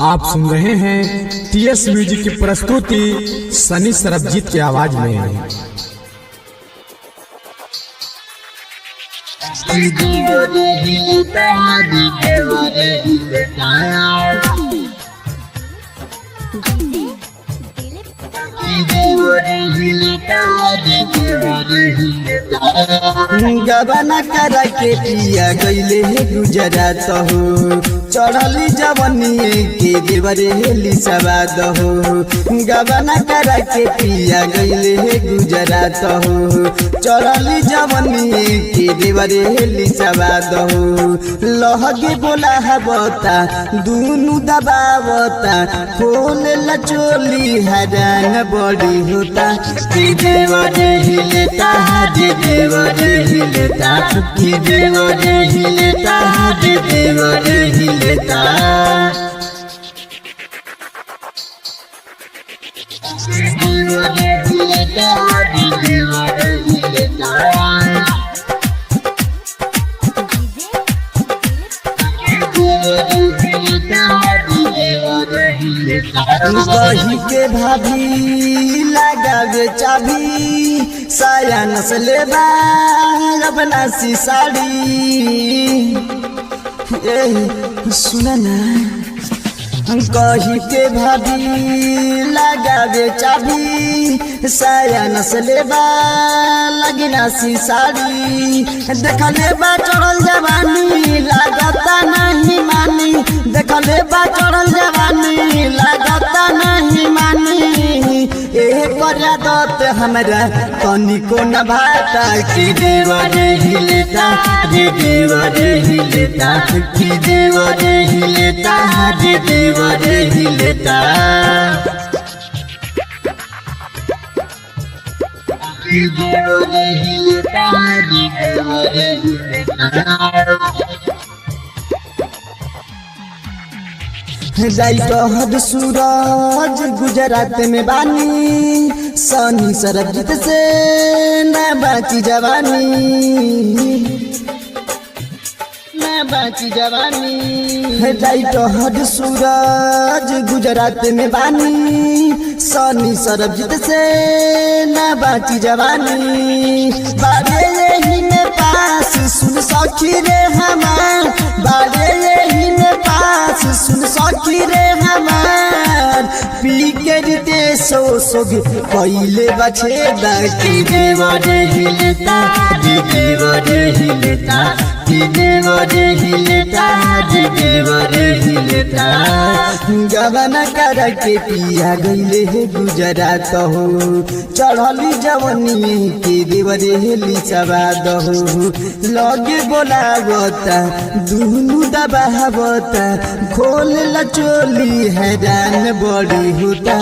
आप सुन रहे हैं टीएस म्यूजिक की प्रस्तुति सनी सरबजीत की आवाज में। गबना कर के पिया गईले गुजरात हो, चढ़ली जवनी के देवरे हेली सवाद हो। गबना कर के पिया गईले गुजरात हो, चढ़ली जवनी के देवरे हेली सवाद हो। लहगे बोला हबता दूनु दबावता, खोल लचोली हरान बड़ी होता। देवरे हिलता देवरे हिलता, देवरे हिलता देवरे हिलता। कही के भाभी लगावे चाभी, साया नस्ले अपना सी साड़ी। सुना ना, कही के भाभी लगावे चाभी, साया नस्ले लगना सी साड़ी। देखले बा चढ़ल जवानी, लागता नहीं मानी। देखले बा चढ़ल जवानी, लागता नहीं मानी। एक आदत हमरा तनिको न भाता, कि देवरे हिलता देवरे हिलता, कि देवरे हिलता देवरे हिलता। देवरे हिलता देवरे हिलता। जाइतहद सूरज गुजरात में बानी, सनी सरबजीत से न बाची जवानी, न बाची जवानी। जाइतहद सूरज गुजरात में बानी, सनी सरबजीत से न बाची जवानी। बारे यही में पास सुन सखी रे हमार, बारे यही में पास सुन सखी रे हमार। पी के रीते सो पहले बछेदा, कि देवरे हिलता देवरे हिलता, कि देवरे हिलता देवरे हिलता। गबना कर के पिया गईले गुजरात हो, चढ़ली जवनी के देवरे हेली सवाद हो। लगे बोलावता दूनु दबावता, खोल लचोली हैरान बड़ी होता।